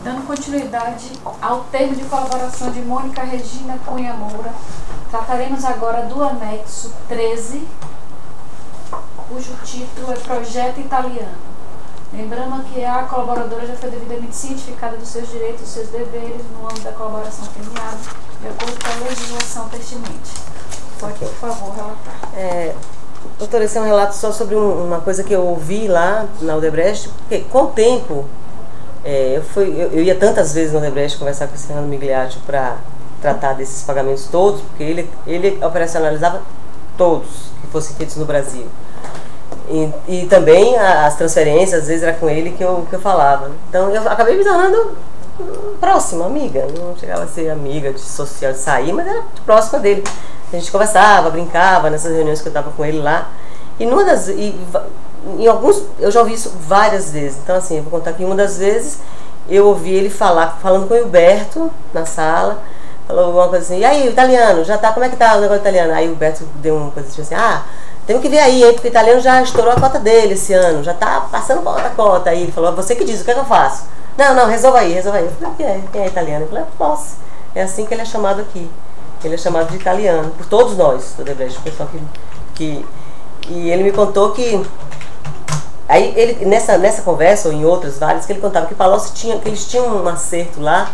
Dando continuidade ao termo de colaboração de Mônica Regina Cunha Moura, trataremos agora do anexo 13, cujo título é Projeto Italiano. Lembrando que a colaboradora já foi devidamente cientificada dos seus direitos e dos seus deveres no âmbito da colaboração premiada, de acordo com a legislação pertinente. Pode, por favor, relatar. Doutora, esse é um relato só sobre uma coisa que eu ouvi lá na Odebrecht, porque com o tempo, eu ia tantas vezes na Odebrecht conversar com o Fernando Migliaccio para tratar desses pagamentos todos, porque ele operacionalizava todos que fossem feitos no Brasil. E também as transferências, às vezes era com ele que eu falava. Então eu acabei me tornando próxima, amiga. Não chegava a ser amiga de social, de sair, mas era próxima dele. A gente conversava, brincava nessas reuniões que eu estava com ele lá. Em alguns, eu já ouvi isso várias vezes. Então assim, eu vou contar que uma das vezes eu ouvi ele falando com o Hilberto na sala. Falou alguma coisa assim, e aí, o italiano, já tá, como é que tá o negócio italiano? Aí o Hilberto deu uma coisa assim, temos que ver aí, hein, porque o italiano já estourou a cota dele esse ano, já tá passando a cota. Aí ele falou, você que diz, o que é que eu faço? Não, resolva aí. Eu falei, quem é italiano? Ele falou, posso. É assim que ele é chamado aqui. Ele é chamado de italiano, por todos nós, do Odebrecht, o pessoal E ele me contou que... Aí, ele, nessa conversa, ou em outras várias, que ele contava que Palocci que eles tinham um acerto lá,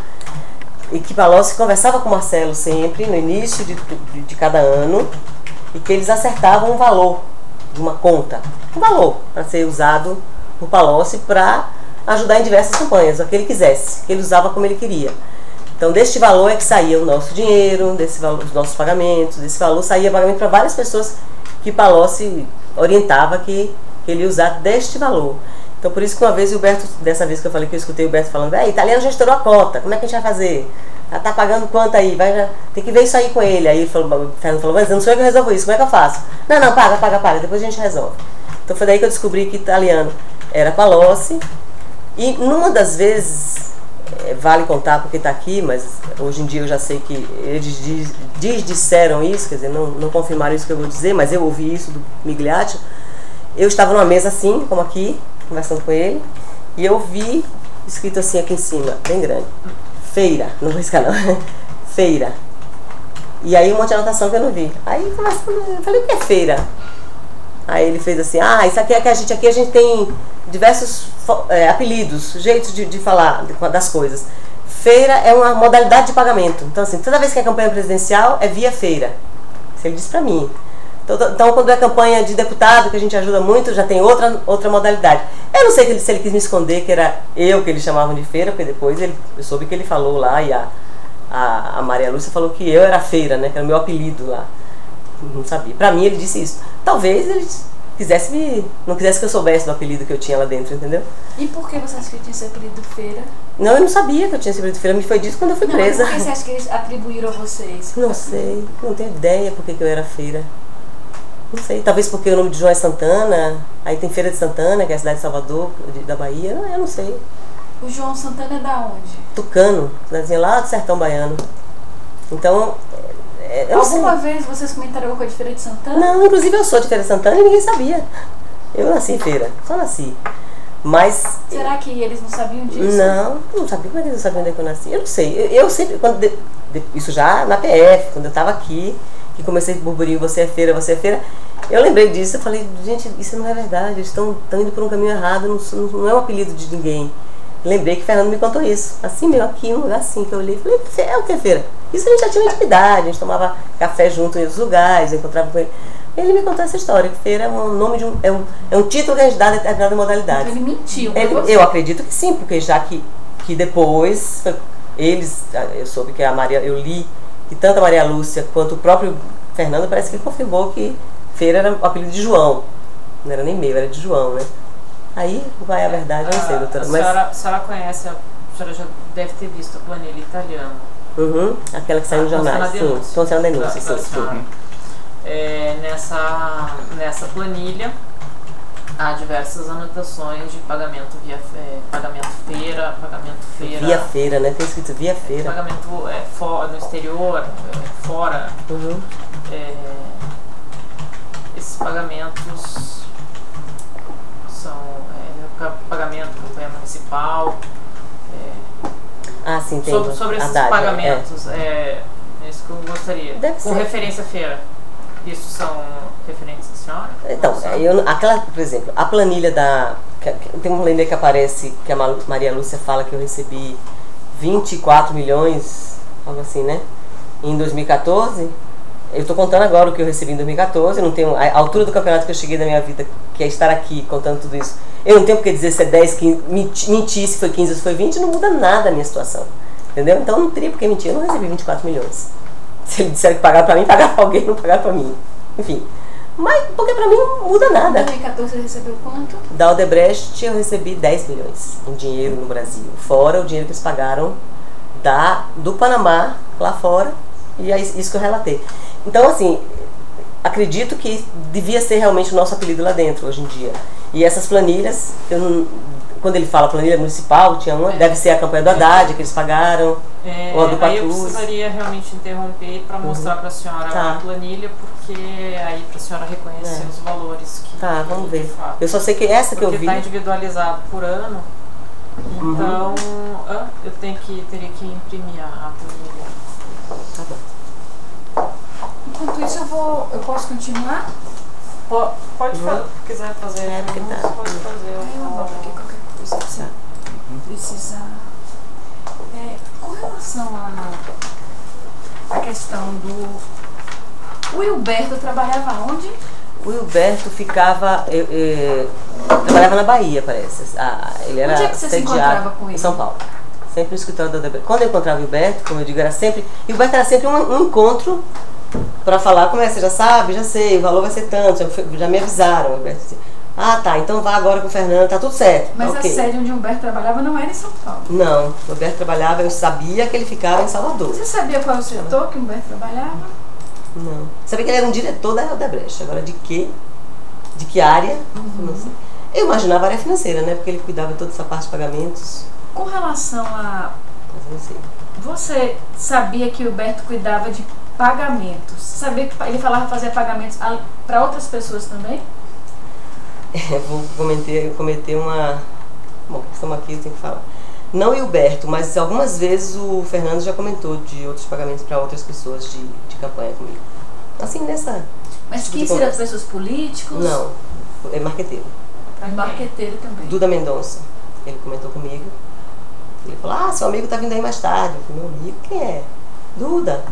e que Palocci conversava com o Marcelo sempre, no início de cada ano, e que eles acertavam um valor de uma conta, um valor para ser usado por Palocci para ajudar em diversas campanhas, o que ele quisesse, que ele usava como ele queria. Então, deste valor é que saía o nosso dinheiro, desse valor, os nossos pagamentos, desse valor saía pagamento para várias pessoas que Palocci orientava que ele ia usar deste valor. Então, por isso que uma vez o Hilberto, dessa vez que eu falei que eu escutei o Hilberto falando, italiano já estourou a cota, como é que a gente vai fazer? Tá pagando quanto aí? Tem que ver isso aí com ele. Aí o Fernando falou, mas eu não sou eu que resolvo isso, como é que eu faço? Não, paga, depois a gente resolve. Então foi daí que eu descobri que italiano era Palocci. E numa das vezes, vale contar porque está aqui, mas hoje em dia eu já sei que eles disseram isso, quer dizer, não confirmaram isso que eu vou dizer, mas eu ouvi isso do Migliaccio. Eu estava numa mesa assim, como aqui, conversando com ele, e eu vi escrito assim aqui em cima, bem grande, feira, não vou riscar não, feira. E aí um monte de anotação que eu não vi. Aí eu falei, o que é feira? Aí ele fez assim, isso aqui é que a gente tem diversos apelidos, jeitos de falar das coisas. Feira é uma modalidade de pagamento. Então assim, toda vez que é campanha presidencial é via feira. Isso ele disse pra mim. Então quando é campanha de deputado, que a gente ajuda muito, já tem outra modalidade. Eu não sei se ele quis me esconder que era eu que eles chamavam de feira, porque depois eu soube que ele falou lá, e a Maria Lúcia falou que eu era feira, né, que era o meu apelido lá. Não sabia. Pra mim ele disse isso. Talvez ele não quisesse que eu soubesse do apelido que eu tinha lá dentro, entendeu? E por que você acha que tinha esse apelido feira? Não, eu não sabia que eu tinha esse apelido feira, me foi dito quando eu fui presa. Por que você acha que eles atribuíram a vocês? Não sei, não tenho ideia por que eu era feira. Não sei, talvez porque o nome de João é Santana, aí tem Feira de Santana, que é a cidade de Salvador, da Bahia, eu não sei. O João Santana é da onde? Tucano, cidadezinha lá do sertão baiano. Então, alguma vez vocês comentaram alguma coisa de Feira de Santana? Não, inclusive eu sou de Feira de Santana e ninguém sabia. Eu nasci em feira, só nasci. Mas... Será que eles não sabiam disso? Não sabia. Como é que eles não sabiam onde é que eu nasci? Eu não sei. Eu sempre, isso já na PF, quando eu estava aqui, que comecei a burburinho, você é feira, eu lembrei disso, eu falei, gente, isso não é verdade, eles estão indo por um caminho errado, não é um apelido de ninguém. Lembrei que Fernando me contou isso, assim mesmo, aqui, num lugar assim, que eu olhei e falei, é o que é feira? Isso a gente já tinha uma intimidade, a gente tomava café junto em outros lugares, eu encontrava com ele. Ele me contou essa história, que feira é um nome de é um título que a gente dá a determinada modalidade. Ele mentiu. Eu acredito que sim, porque já que depois, eu soube que eu li que tanto a Maria Lúcia quanto o próprio Fernando parece que confirmou que feira era o apelido de João. Não era nem meu, era de João, né? Aí vai a verdade, eu não sei, doutora. A senhora conhece, a senhora já deve ter visto a planilha italiana. Aquela que saiu nos jornais. Sim, estão sendo denúncias, sim. Nessa planilha há diversas anotações de pagamento via pagamento feira. Via feira, né? Tem escrito via feira. Pagamento no exterior, fora. Esses pagamentos são pagamento campanha municipal, Ah, sim, tem. Sobre esses Haddad, pagamentos. É isso que eu gostaria. Deve Com ser. referência à feira. Isso são referentes à senhora? Então, aquela, por exemplo, a planilha tem uma planilha que aparece, que a Maria Lúcia fala que eu recebi 24 milhões, algo assim, né? Em 2014. Eu estou contando agora o que eu recebi em 2014. Eu não tenho a altura do campeonato que eu cheguei na minha vida, que é estar aqui contando tudo isso. Eu não tenho porque dizer se é 10, 15, mentir se foi 15 ou se foi 20, não muda nada a minha situação. Entendeu? Então não teria porque mentir. Eu não recebi 24 milhões. Se ele disser que pagar pra mim, pagar pra alguém, não pagar pra mim. Enfim. Mas, porque pra mim não muda nada. Em 2014 você recebeu quanto? Da Odebrecht eu recebi 10 milhões em dinheiro no Brasil. Fora o dinheiro que eles pagaram do Panamá, lá fora. E é isso que eu relatei. Então, assim, acredito que devia ser realmente o nosso apelido lá dentro, hoje em dia. E essas planilhas, quando ele fala planilha municipal, tinha uma, deve ser a campanha do Haddad, que eles pagaram, ou a do aí eu Patrus. precisaria realmente interromper para mostrar para a senhora a planilha, porque aí para a senhora reconhecer os valores que... Tá, vamos ver. Fato. Eu só sei que essa que eu vi... Porque está individualizado por ano, então eu teria que imprimir a planilha. Tá bom. Enquanto isso eu posso continuar? Pode fazer, se quiser fazer, porque tá. pode fazer. Eu vou aqui qualquer coisa que você precisar. Com relação à questão do... O Hilberto trabalhava onde? O Hilberto ficava... trabalhava na Bahia, parece. Ele era Onde é que você se encontrava com ele? Em São Paulo. Sempre no escritório da Odebrecht. Quando eu encontrava o Hilberto, como eu digo, era sempre... E o Hilberto era sempre um encontro para falar, como você já sabe, já sei, o valor vai ser tanto, já me avisaram. O Hilberto disse, tá, então vá agora com o Fernando, tá tudo certo. Mas tá, a sede onde o Humberto trabalhava não era em São Paulo. Não, o Humberto trabalhava, eu sabia que ele ficava em Salvador. Você sabia qual é o setor que o Humberto trabalhava? Não. Sabia que ele era um diretor da Odebrecht. Agora de que área? Não sei. Eu imaginava a área financeira, né? Porque ele cuidava de toda essa parte de pagamentos. Com relação a... Mas não sei. Você sabia que o Humberto cuidava de pagamentos? Sabia que ele fazia pagamentos para outras pessoas também? Vou cometer uma... Bom, estamos aqui, eu tenho que falar. Não o Hilberto, mas algumas vezes o Fernando já comentou de outros pagamentos para outras pessoas de campanha comigo. Assim, nessa... Mas quem seriam as pessoas políticos? Não, é marqueteiro. Marqueteiro também. Duda Mendonça, ele comentou comigo. Ele falou, seu amigo tá vindo aí mais tarde. Eu falei, meu amigo, quem é? Duda.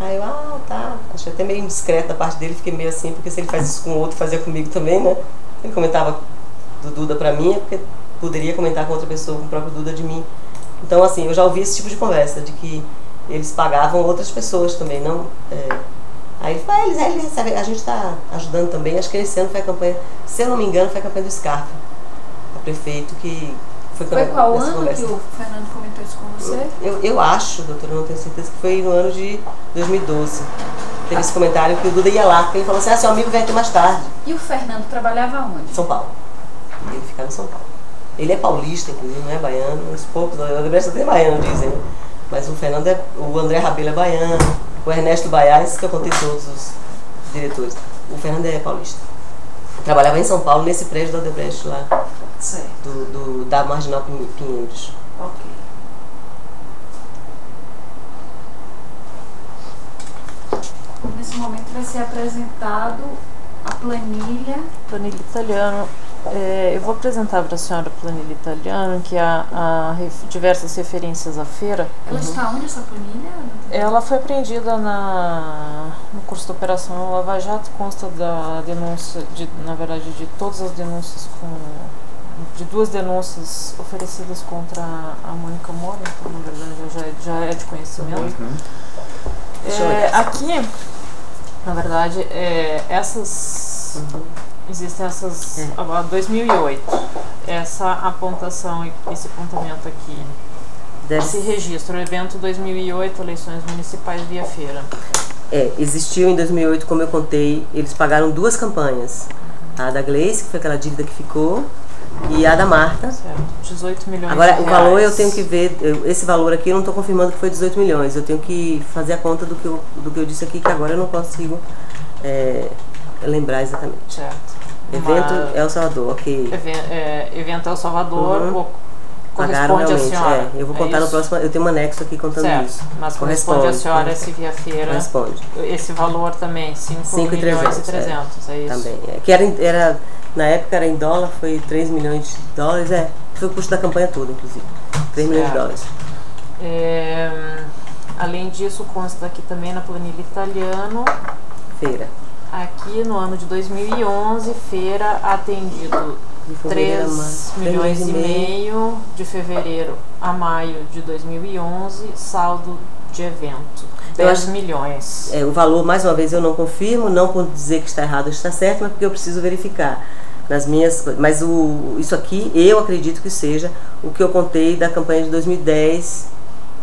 Aí eu, tá. Achei até meio indiscreto da parte dele, fiquei meio assim, porque se ele faz isso com o outro, fazia comigo também, né? Ele comentava do Duda pra mim, é porque poderia comentar com outra pessoa, com o próprio Duda de mim. Então, assim, eu já ouvi esse tipo de conversa, de que eles pagavam outras pessoas também, não... Aí ele falou, ele recebe, a gente está ajudando também, acho que esse ano foi a campanha, se eu não me engano, foi a campanha do Scarpa, a prefeito, que foi qual ano conversa. que o Fernando comentou isso com você? Eu acho, doutora, não tenho certeza, que foi no ano de 2012. Teve esse comentário que o Duda ia lá, porque ele falou assim, seu amigo vem aqui mais tarde. E o Fernando trabalhava onde? São Paulo. Ele ficava em São Paulo. Ele é paulista, inclusive, não é baiano, uns poucos, o Odebrecht até baiano, dizem, né? Mas o André Rabelo é baiano, o Ernesto Baiás, que eu contei todos os diretores. O Fernando é paulista. Eu trabalhava em São Paulo, nesse prédio da Odebrecht lá, certo. da Marginal Pinheiros. Ok. Nesse momento vai ser apresentado a planilha. Planilha italiana. Eu vou apresentar para a senhora a planilha italiana, que há diversas referências à feira. Ela está onde, essa planilha? Ela foi apreendida no curso de operação Lava Jato, consta da denúncia, na verdade, de todas as denúncias, de 2 denúncias oferecidas contra a Mônica Moura, então, na verdade, já é de conhecimento. Aqui, na verdade, existem essas... 2008, essa apontação, esse apontamento aqui, esse registro, evento 2008, eleições municipais via feira. Existiu em 2008, como eu contei, eles pagaram 2 campanhas. A da Gleice, que foi aquela dívida que ficou, e a da Marta. Certo, 18 milhões Agora, de o reais. valor eu tenho que ver, esse valor aqui eu não estou confirmando que foi 18 milhões, eu tenho que fazer a conta do que eu disse aqui, que agora eu não consigo lembrar exatamente. Certo. Evento El Salvador, ok. Evento El Salvador, pagaram corresponde à realmente. senhora. Eu vou contar no próximo, eu tenho um anexo aqui contando certo. isso. Mas corresponde à senhora se via feira. Corresponde. Esse valor também, 5.300.000, é isso? Também. Que era, na época era em dólar, foi 3 milhões de dólares, foi o custo da campanha toda, inclusive. 3 milhões de dólares. Além disso, consta aqui também na planilha italiano. Feira. Aqui no ano de 2011, feira atendido 3 milhões e meio de fevereiro a maio de 2011, saldo de evento 10 milhões. O valor, mais uma vez, eu não confirmo, não por dizer que está errado ou está certo, mas porque eu preciso verificar nas minhas coisas. Mas isso aqui, eu acredito que seja o que eu contei da campanha de 2010,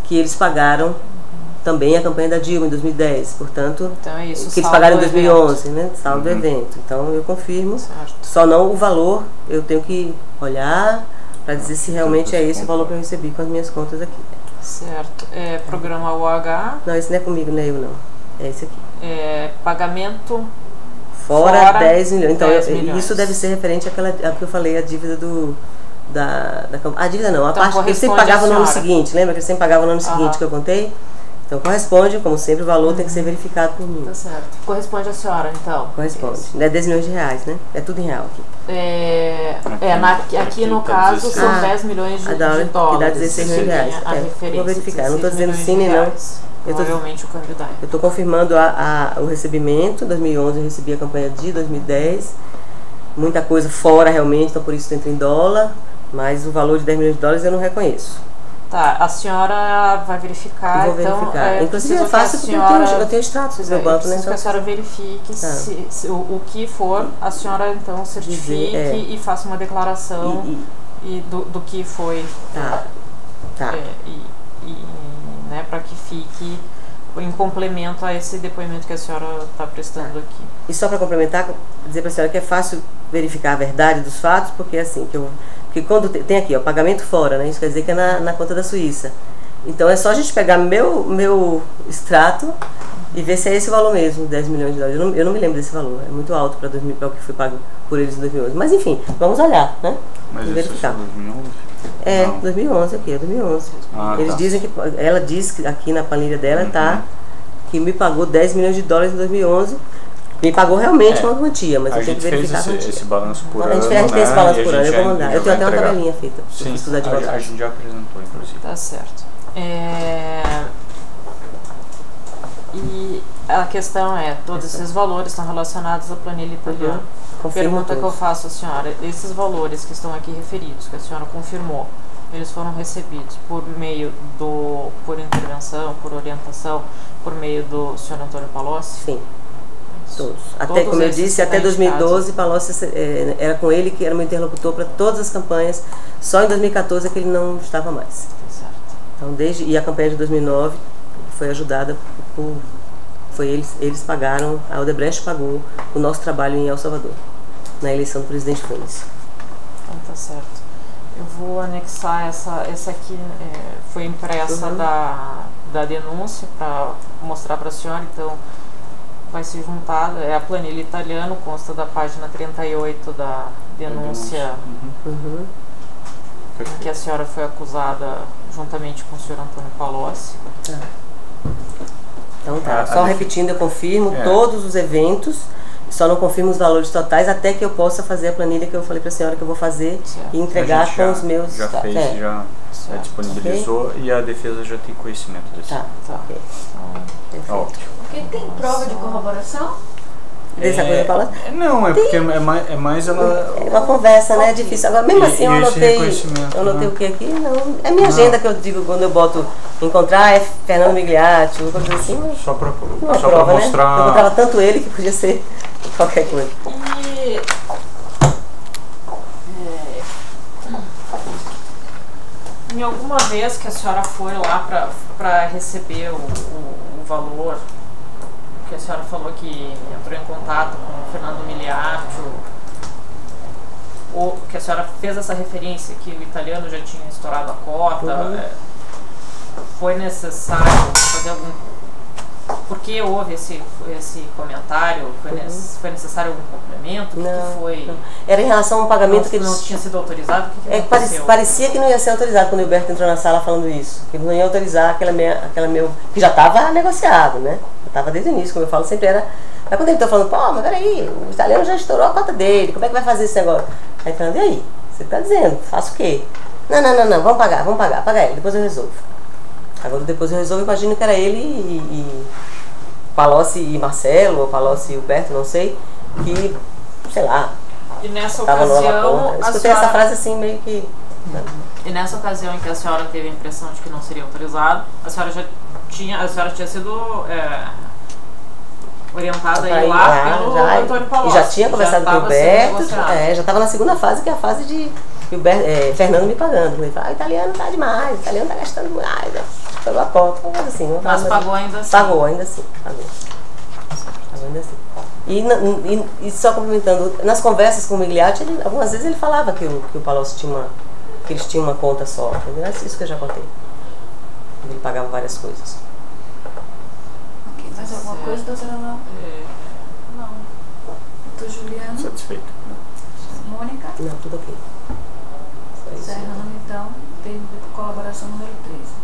que eles pagaram também a campanha da Dilma em 2010, portanto, então é isso, que eles pagaram em 2011, né? Saldo do evento. Então eu confirmo, só não o valor, eu tenho que olhar para dizer se realmente é esse o valor que eu recebi com as minhas contas aqui. Certo. Programa UH. Não, esse não é comigo, não é eu não. É esse aqui. Pagamento fora 10 milhões. Então 10 milhões. Isso deve ser referente àquela que eu falei, a dívida a dívida não, a então, parte que eles sempre pagavam no ano seguinte, lembra que eles sempre pagavam no ano seguinte que eu contei? Então corresponde, como sempre, o valor tem que ser verificado por mim. Tá certo. Corresponde à senhora, então? Corresponde. Não é 10 milhões de reais, né? É tudo em real aqui. Aqui no caso são 10 milhões de dólares. Que dá 16 milhões de reais. Vou verificar, eu não estou dizendo sim nem não. Provavelmente o câmbio dá. Eu estou confirmando o recebimento. Em 2011 eu recebi a campanha de 2010. Muita coisa fora realmente, então por isso entra em dólar. Mas o valor de 10 milhões de dólares eu não reconheço. Tá, a senhora vai verificar, vou verificar. Então, inclusive é fácil porque eu tenho extratos do meu banco, né? Então, que a senhora verifique se o que for, a senhora então certifique e faça uma declaração do que foi. Né, para que fique em complemento a esse depoimento que a senhora está prestando aqui. E só para complementar, dizer para a senhora que é fácil verificar a verdade dos fatos, porque é assim, porque quando tem aqui, pagamento fora, né? Isso quer dizer que é na conta da Suíça. Então é só a gente pegar meu extrato e ver se é esse o valor mesmo, 10 milhões de dólares. Eu não me lembro desse valor, é muito alto para o que foi pago por eles em 2011. Mas enfim, vamos olhar, né? Mas verificar. Isso é 2011? Não. 2011 aqui, é 2011. Eles dizem que, ela diz que aqui na planilha dela que me pagou 10 milhões de dólares em 2011. Me pagou realmente uma quantia, mas eu tenho que verificar a quantia. A gente fez esse balanço por ano, a gente fez esse balanço por ano, eu vou mandar. Eu tenho até uma entregar. tabelinha feita. Sim, a gente já apresentou, inclusive. Tá certo. E a questão todos esses valores estão relacionados à planilha italiana. Pergunta que eu faço à senhora, esses valores que estão aqui referidos, que a senhora confirmou, eles foram recebidos por meio por intervenção, por orientação, por meio do senhor Antônio Palocci? Sim. Todos. Até, como eu disse, até 2012, Palocci era com ele que era meu interlocutor para todas as campanhas. Só em 2014 é que ele não estava mais. Certo. Então, e a campanha de 2009 foi ajudada eles pagaram, a Odebrecht pagou o nosso trabalho em El Salvador, na eleição do presidente Funes. Então tá certo. Eu vou anexar essa aqui, foi impressa da denúncia para mostrar para a senhora, então vai ser juntada, a planilha italiana, consta da página 38 da denúncia que a senhora foi acusada juntamente com o senhor Antônio Palocci. Então só repetindo, eu confirmo todos os eventos, só não confirmo os valores totais até que eu possa fazer a planilha que eu falei para a senhora que eu vou fazer e entregar com os meus... Já fez, já disponibilizou e a defesa já tem conhecimento desse. Ok. Ótimo. Porque tem prova de corroboração? Dessa coisa do Palocci? Não, porque é mais ela... É uma conversa, né? É difícil. Agora, mesmo assim, eu anotei o que aqui? Não. É minha agenda que eu digo quando eu boto encontrar, Fernando Migliatti, uma coisa assim. Só pra Né? mostrar... Eu encontrava tanto ele que podia ser qualquer coisa. Em alguma vez que a senhora foi lá para receber o valor, que a senhora falou que entrou em contato com o Fernando Migliatti, ou que a senhora fez essa referência que o italiano já tinha estourado a cota, foi necessário fazer Por que houve esse comentário? Foi necessário algum complemento? Não, foi? não. Era em relação a um pagamento que não tinha sido autorizado? Parecia que não ia ser autorizado quando o Gilberto entrou na sala falando isso. Que não ia autorizar aquela meu que já estava negociado, né? Estava desde o início, como eu falo, sempre era. Mas quando ele está falando, pô, mas peraí, o italiano já estourou a cota dele, como é que vai fazer esse negócio? Aí falando, e aí? Você está dizendo, faço o quê? Não, vamos pagar, paga ele, depois eu resolvo. Agora depois eu resolvo, imagino que era ele e Palocci e Marcelo, ou Palocci e Huberto, não sei, que, sei lá, e nessa ocasião, eu escutei essa frase assim meio que... E nessa ocasião em que a senhora teve a impressão de que não seria autorizado, a senhora tinha sido orientada aí lá pelo Antônio Palocci. E já tinha conversado com o Huberto, já estava na segunda fase, que é a fase de Fernando me pagando. Ele falou, o italiano tá demais, o italiano tá gastando demais. Pagou a conta, mas assim. Mas pagou ainda assim? Pagou ainda assim. Pagou ainda assim. E só complementando, nas conversas com o Migliatti, algumas vezes ele falava que o Palocci que eles tinham uma conta só. Entendeu? É isso que eu já contei. Ele pagava várias coisas. Ok, mais alguma coisa, doutora Não? Não. Doutor Juliano? Satisfeito. Mônica? Não, tudo ok. Encerrando então, termo de colaboração número 13.